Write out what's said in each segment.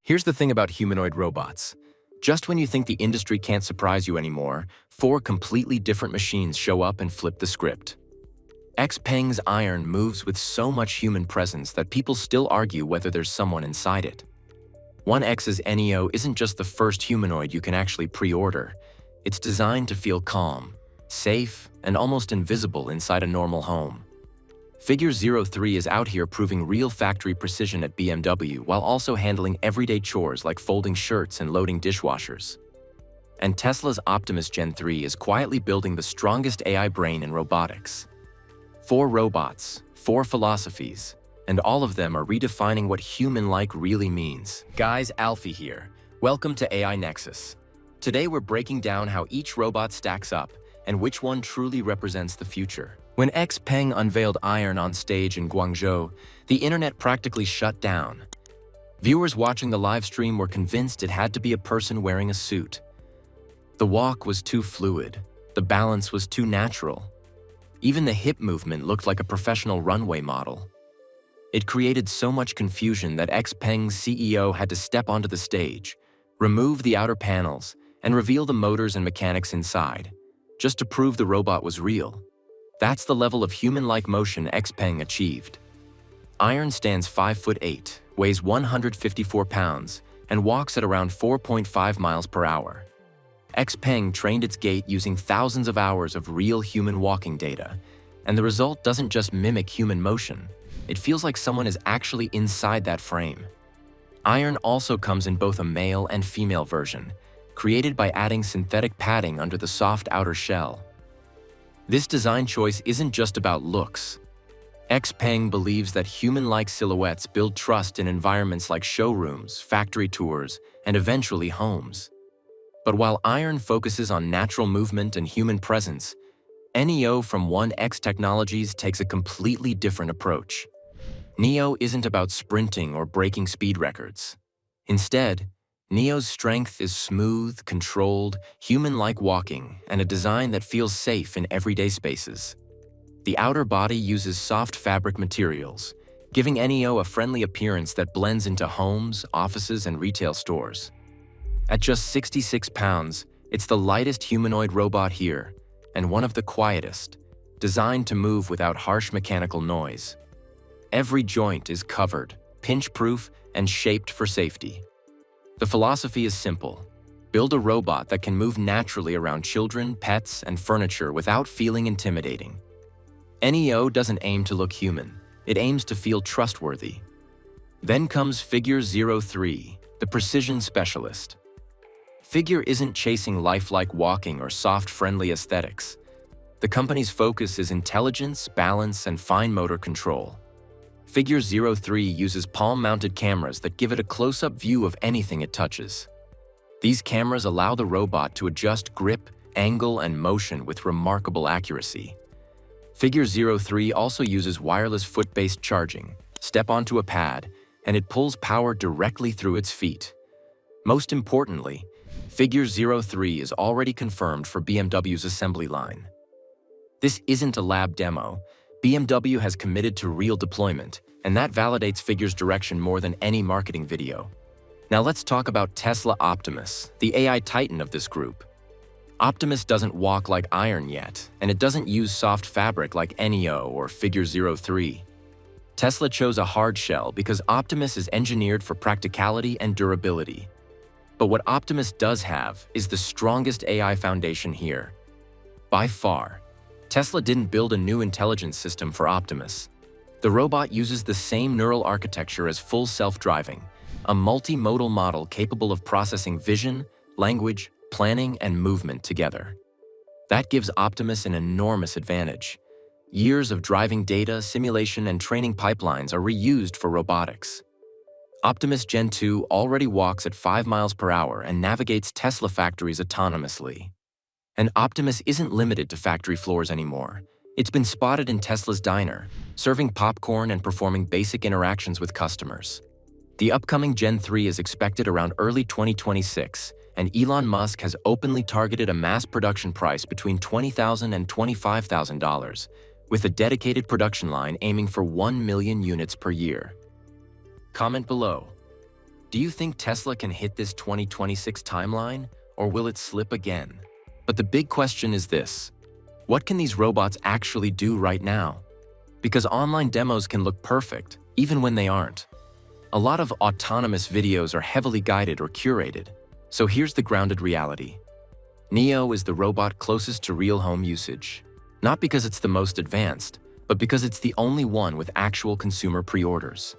Here's the thing about humanoid robots. Just when you think the industry can't surprise you anymore, four completely different machines show up and flip the script. Xpeng Iron moves with so much human presence that people still argue whether there's someone inside it. 1X's Neo isn't just the first humanoid you can actually pre-order. It's designed to feel calm, safe, and almost invisible inside a normal home. Figure 03 is out here proving real factory precision at BMW while also handling everyday chores like folding shirts and loading dishwashers. And Tesla's Optimus Gen 3 is quietly building the strongest AI brain in robotics. 4 robots, 4 philosophies, and all of them are redefining what human-like really means. Guys, Alfie here. Welcome to AI Nexus. Today we're breaking down how each robot stacks up and which one truly represents the future. When Xpeng unveiled Iron on stage in Guangzhou, the internet practically shut down. Viewers watching the live stream were convinced it had to be a person wearing a suit. The walk was too fluid, the balance was too natural. Even the hip movement looked like a professional runway model. It created so much confusion that Xpeng's CEO had to step onto the stage, remove the outer panels, and reveal the motors and mechanics inside, just to prove the robot was real. That's the level of human-like motion Xpeng achieved. Iron stands 5'8", weighs 154 pounds, and walks at around 4.5 miles per hour. Xpeng trained its gait using thousands of hours of real human walking data, and the result doesn't just mimic human motion, it feels like someone is actually inside that frame. Iron also comes in both a male and female version, created by adding synthetic padding under the soft outer shell. This design choice isn't just about looks. Xpeng believes that human-like silhouettes build trust in environments like showrooms, factory tours, and eventually homes. But while Iron focuses on natural movement and human presence, Neo from 1X Technologies takes a completely different approach. Neo isn't about sprinting or breaking speed records. Instead, Neo's strength is smooth, controlled, human-like walking, and a design that feels safe in everyday spaces. The outer body uses soft fabric materials, giving Neo a friendly appearance that blends into homes, offices, and retail stores. At just 66 pounds, it's the lightest humanoid robot here, and one of the quietest, designed to move without harsh mechanical noise. Every joint is covered, pinch-proof, and shaped for safety. The philosophy is simple. Build a robot that can move naturally around children, pets, and furniture without feeling intimidating. Neo doesn't aim to look human. It aims to feel trustworthy. Then comes Figure 03, the precision specialist. Figure isn't chasing lifelike walking or soft, friendly aesthetics. The company's focus is intelligence, balance, and fine motor control. Figure 03 uses palm-mounted cameras that give it a close-up view of anything it touches. These cameras allow the robot to adjust grip, angle, and motion with remarkable accuracy. Figure 03 also uses wireless foot-based charging. Step onto a pad, and it pulls power directly through its feet. Most importantly, Figure 03 is already confirmed for BMW's assembly line. This isn't a lab demo. BMW has committed to real deployment, and that validates Figure's direction more than any marketing video. Now let's talk about Tesla Optimus, the AI titan of this group. Optimus doesn't walk like Iron yet, and it doesn't use soft fabric like Neo or Figure 03. Tesla chose a hard shell because Optimus is engineered for practicality and durability. But what Optimus does have is the strongest AI foundation here. By far. Tesla didn't build a new intelligence system for Optimus. The robot uses the same neural architecture as full self-driving, a multimodal model capable of processing vision, language, planning, and movement together. That gives Optimus an enormous advantage. Years of driving data, simulation, and training pipelines are reused for robotics. Optimus Gen 2 already walks at 5 miles per hour and navigates Tesla factories autonomously. And Optimus isn't limited to factory floors anymore. It's been spotted in Tesla's diner, serving popcorn and performing basic interactions with customers. The upcoming Gen 3 is expected around early 2026, and Elon Musk has openly targeted a mass production price between $20,000 and $25,000, with a dedicated production line aiming for 1 million units per year. Comment below. Do you think Tesla can hit this 2026 timeline, or will it slip again? But the big question is this: what can these robots actually do right now? Because online demos can look perfect, even when they aren't. A lot of autonomous videos are heavily guided or curated. So here's the grounded reality. Neo is the robot closest to real home usage. Not because it's the most advanced, but because it's the only one with actual consumer pre-orders.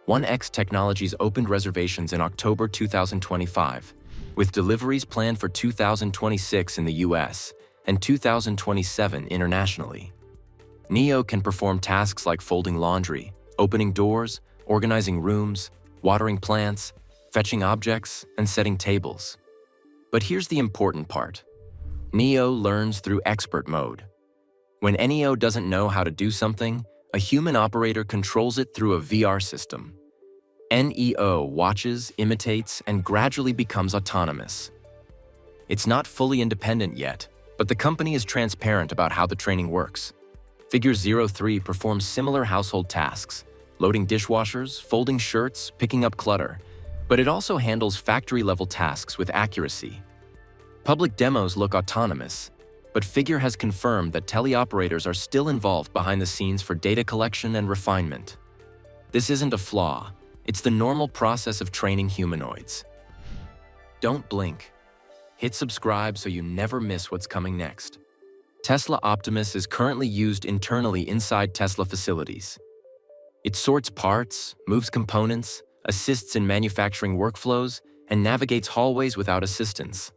1X Technologies opened reservations in October 2025, with deliveries planned for 2026 in the US and 2027 internationally. Neo can perform tasks like folding laundry, opening doors, organizing rooms, watering plants, fetching objects, and setting tables. But here's the important part. Neo learns through expert mode. When Neo doesn't know how to do something, a human operator controls it through a VR system. Neo watches, imitates, and gradually becomes autonomous. It's not fully independent yet, but the company is transparent about how the training works. Figure 03 performs similar household tasks, loading dishwashers, folding shirts, picking up clutter, but it also handles factory-level tasks with accuracy. Public demos look autonomous, but Figure has confirmed that teleoperators are still involved behind the scenes for data collection and refinement. This isn't a flaw, it's the normal process of training humanoids. Don't blink. Hit subscribe so you never miss what's coming next. Tesla Optimus is currently used internally inside Tesla facilities. It sorts parts, moves components, assists in manufacturing workflows, and navigates hallways without assistance.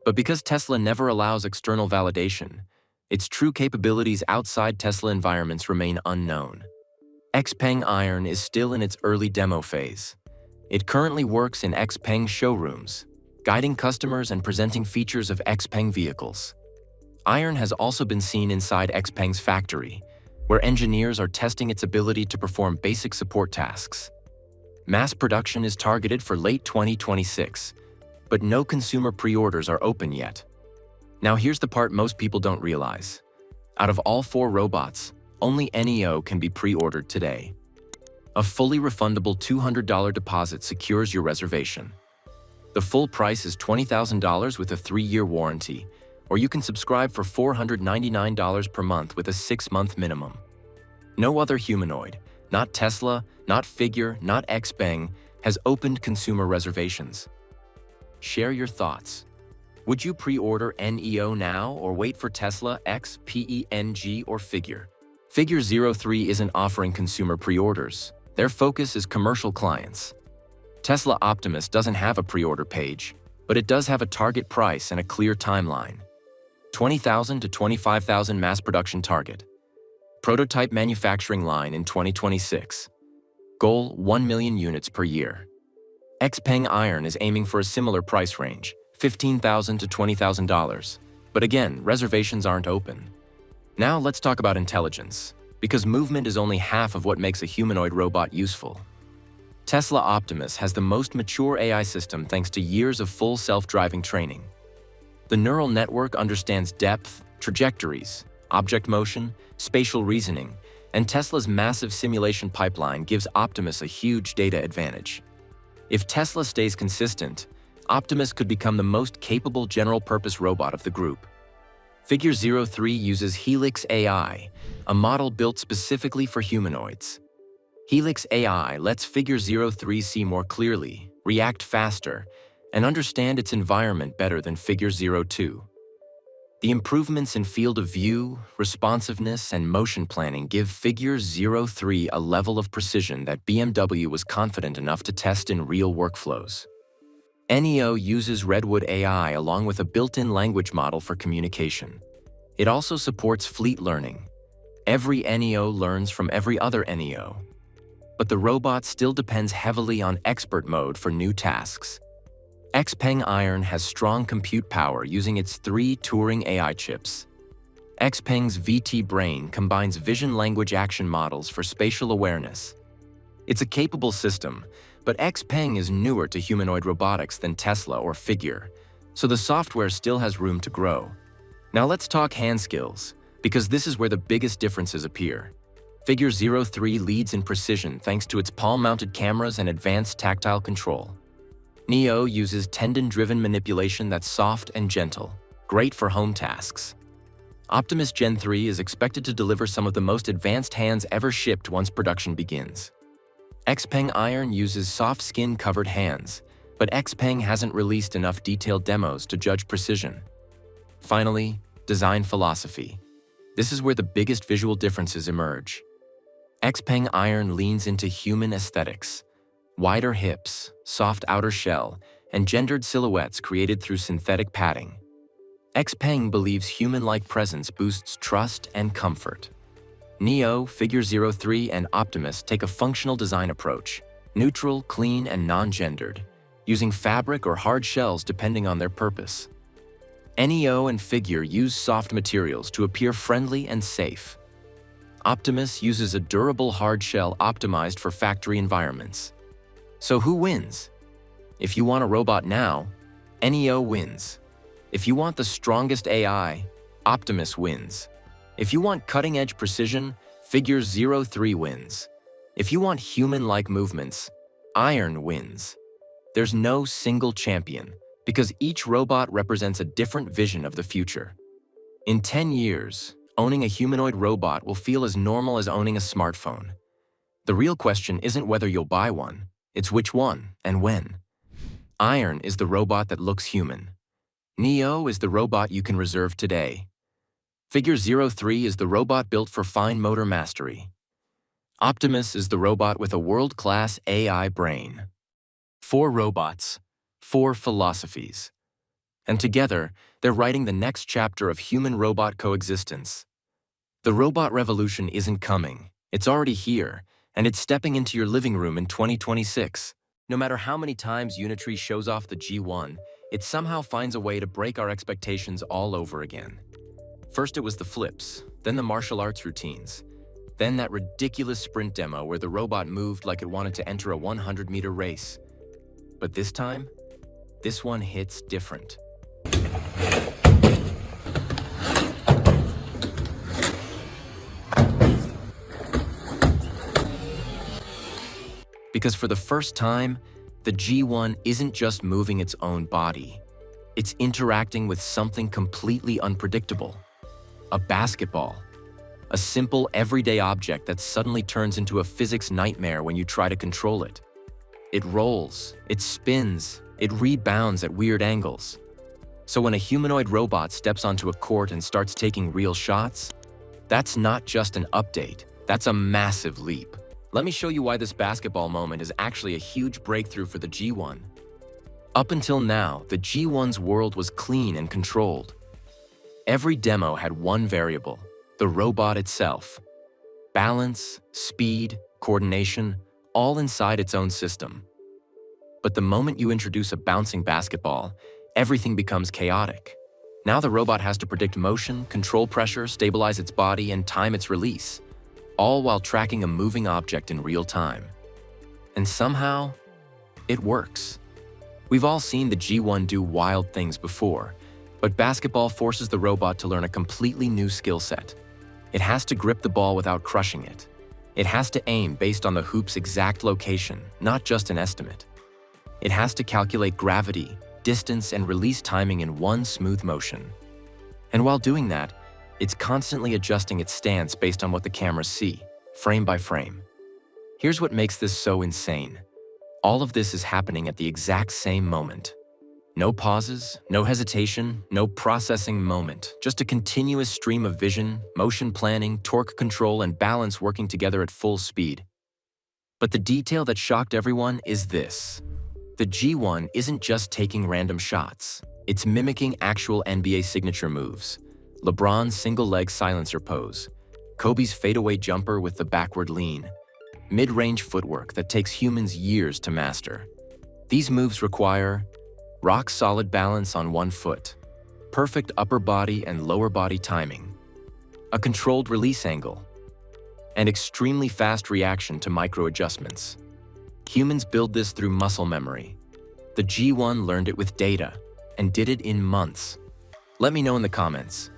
But because Tesla never allows external validation, its true capabilities outside Tesla environments remain unknown. Xpeng Iron is still in its early demo phase. It currently works in Xpeng showrooms, guiding customers and presenting features of Xpeng vehicles. Iron has also been seen inside Xpeng's factory, where engineers are testing its ability to perform basic support tasks. Mass production is targeted for late 2026, but no consumer pre-orders are open yet. Now here's the part most people don't realize. Out of all 4 robots, only Neo can be pre-ordered today. A fully refundable $200 deposit secures your reservation. The full price is $20,000 with a 3-year warranty, or you can subscribe for $499 per month with a 6-month minimum. No other humanoid, not Tesla, not Figure, not Xpeng, has opened consumer reservations. Share your thoughts. Would you pre-order Neo now or wait for Tesla, Xpeng, or Figure? Figure 03 isn't offering consumer pre-orders. Their focus is commercial clients. Tesla Optimus doesn't have a pre-order page, but it does have a target price and a clear timeline. 20,000 to 25,000 mass production target. Prototype manufacturing line in 2026. Goal 1 million units per year. Xpeng Iron is aiming for a similar price range, $15,000 to $20,000. But again, reservations aren't open. Now let's talk about intelligence, because movement is only half of what makes a humanoid robot useful. Tesla Optimus has the most mature AI system thanks to years of full self-driving training. The neural network understands depth, trajectories, object motion, spatial reasoning, and Tesla's massive simulation pipeline gives Optimus a huge data advantage. If Tesla stays consistent, Optimus could become the most capable general-purpose robot of the group. Figure 03 uses Helix AI, a model built specifically for humanoids. Helix AI lets Figure 03 see more clearly, react faster, and understand its environment better than Figure 02. The improvements in field of view, responsiveness, and motion planning give Figure 03 a level of precision that BMW was confident enough to test in real workflows. Neo uses Redwood AI along with a built-in language model for communication. It also supports fleet learning. Every Neo learns from every other Neo. But the robot still depends heavily on expert mode for new tasks. Xpeng Iron has strong compute power using its 3 Turing AI chips. Xpeng's VT brain combines vision-language action models for spatial awareness. It's a capable system, but Xpeng is newer to humanoid robotics than Tesla or Figure, so the software still has room to grow. Now let's talk hand skills, because this is where the biggest differences appear. Figure 03 leads in precision thanks to its palm-mounted cameras and advanced tactile control. Neo uses tendon-driven manipulation that's soft and gentle, great for home tasks. Optimus Gen 3 is expected to deliver some of the most advanced hands ever shipped once production begins. Xpeng Iron uses soft skin-covered hands, but Xpeng hasn't released enough detailed demos to judge precision. Finally, design philosophy. This is where the biggest visual differences emerge. Xpeng Iron leans into human aesthetics. Wider hips, soft outer shell, and gendered silhouettes created through synthetic padding. Xpeng believes human-like presence boosts trust and comfort. Neo, Figure 03, and Optimus take a functional design approach, neutral, clean, and non-gendered, using fabric or hard shells depending on their purpose. Neo and Figure use soft materials to appear friendly and safe. Optimus uses a durable hard shell optimized for factory environments. So who wins? If you want a robot now, Neo wins. If you want the strongest AI, Optimus wins. If you want cutting-edge precision, Figure 03 wins. If you want human-like movements, Iron wins. There's no single champion, because each robot represents a different vision of the future. In 10 years, owning a humanoid robot will feel as normal as owning a smartphone. The real question isn't whether you'll buy one, it's which one and when. Iron is the robot that looks human. Neo is the robot you can reserve today. Figure 03 is the robot built for fine motor mastery. Optimus is the robot with a world-class AI brain. 4 robots, 4 philosophies. And together, they're writing the next chapter of human-robot coexistence. The robot revolution isn't coming, it's already here, and it's stepping into your living room in 2026. No matter how many times Unitree shows off the G1, it somehow finds a way to break our expectations all over again. First it was the flips, then the martial arts routines, then that ridiculous sprint demo where the robot moved like it wanted to enter a 100-meter race. But this time, this one hits different. Because for the first time, the G1 isn't just moving its own body. It's interacting with something completely unpredictable. A basketball. A simple, everyday object that suddenly turns into a physics nightmare when you try to control it. It rolls, it spins, it rebounds at weird angles. So when a humanoid robot steps onto a court and starts taking real shots, that's not just an update, that's a massive leap. Let me show you why this basketball moment is actually a huge breakthrough for the G1. Up until now, the G1's world was clean and controlled. Every demo had one variable, the robot itself. Balance, speed, coordination, all inside its own system. But the moment you introduce a bouncing basketball, everything becomes chaotic. Now the robot has to predict motion, control pressure, stabilize its body, and time its release, all while tracking a moving object in real time. And somehow, it works. We've all seen the G1 do wild things before, but basketball forces the robot to learn a completely new skill set. It has to grip the ball without crushing it. It has to aim based on the hoop's exact location, not just an estimate. It has to calculate gravity, distance, and release timing in one smooth motion. And while doing that, it's constantly adjusting its stance based on what the cameras see, frame by frame. Here's what makes this so insane. All of this is happening at the exact same moment. No pauses, no hesitation, no processing moment, just a continuous stream of vision, motion planning, torque control, and balance working together at full speed. But the detail that shocked everyone is this. The G1 isn't just taking random shots. It's mimicking actual NBA signature moves. LeBron's single-leg silencer pose, Kobe's fadeaway jumper with the backward lean, mid-range footwork that takes humans years to master. These moves require rock-solid balance on one foot, perfect upper body and lower body timing, a controlled release angle, and extremely fast reaction to micro-adjustments. Humans build this through muscle memory. The G1 learned it with data and did it in months. Let me know in the comments.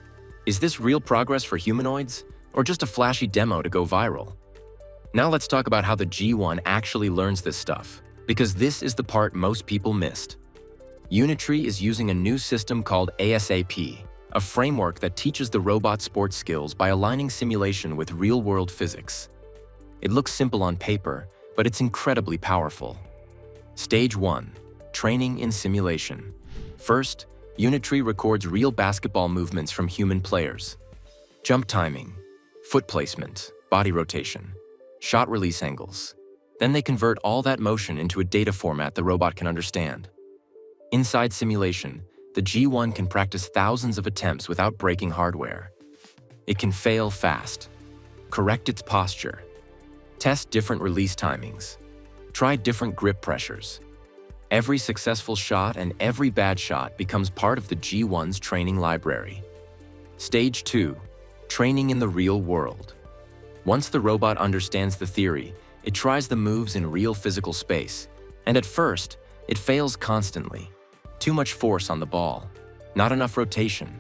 Is this real progress for humanoids, or just a flashy demo to go viral. Now let's talk about how the G1 actually learns this stuff, because this is the part most people missed. Unitree is using a new system called ASAP, a framework that teaches the robot sports skills by aligning simulation with real-world physics. It looks simple on paper, but it's incredibly powerful. Stage 1. Training in simulation. First, Unitree records real basketball movements from human players. Jump timing, foot placement, body rotation, shot release angles. Then they convert all that motion into a data format the robot can understand. Inside simulation, the G1 can practice thousands of attempts without breaking hardware. It can fail fast, correct its posture, test different release timings, try different grip pressures. Every successful shot and every bad shot becomes part of the G1's training library. Stage 2. Training in the real world. Once the robot understands the theory, it tries the moves in real physical space, and at first, it fails constantly. Too much force on the ball, not enough rotation,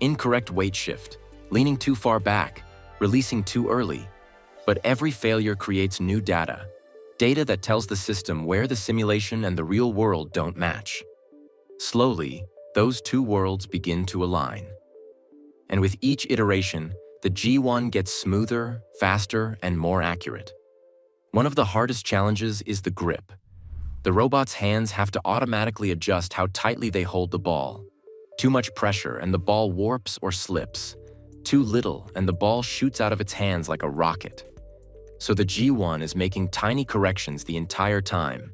incorrect weight shift, leaning too far back, releasing too early. But every failure creates new data that tells the system where the simulation and the real world don't match. Slowly, those two worlds begin to align. And with each iteration, the G1 gets smoother, faster, and more accurate. One of the hardest challenges is the grip. The robot's hands have to automatically adjust how tightly they hold the ball. Too much pressure and the ball warps or slips. Too little and the ball shoots out of its hands like a rocket. So the G1 is making tiny corrections the entire time,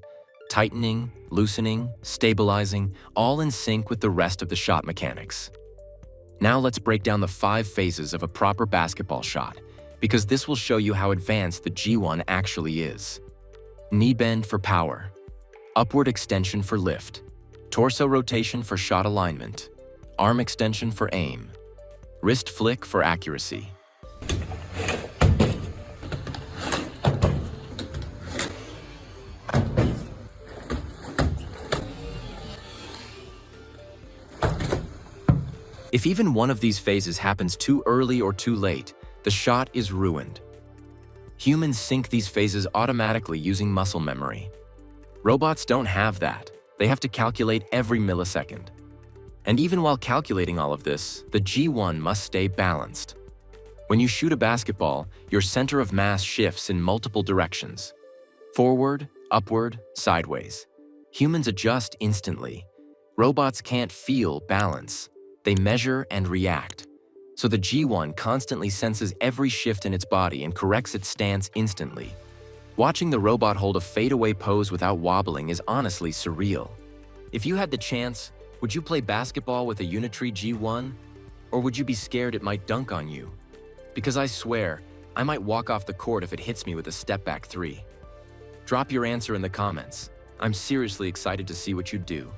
tightening, loosening, stabilizing, all in sync with the rest of the shot mechanics. Now let's break down the 5 phases of a proper basketball shot, because this will show you how advanced the G1 actually is. Knee bend for power, upward extension for lift, torso rotation for shot alignment, arm extension for aim, wrist flick for accuracy. If even one of these phases happens too early or too late, the shot is ruined. Humans sync these phases automatically using muscle memory. Robots don't have that. They have to calculate every millisecond. And even while calculating all of this, the G1 must stay balanced. When you shoot a basketball, your center of mass shifts in multiple directions. Forward, upward, sideways. Humans adjust instantly. Robots can't feel balance. They measure and react. So the G1 constantly senses every shift in its body and corrects its stance instantly. Watching the robot hold a fadeaway pose without wobbling is honestly surreal. If you had the chance, would you play basketball with a Unitree G1? Or would you be scared it might dunk on you? Because I swear, I might walk off the court if it hits me with a step-back 3. Drop your answer in the comments. I'm seriously excited to see what you do.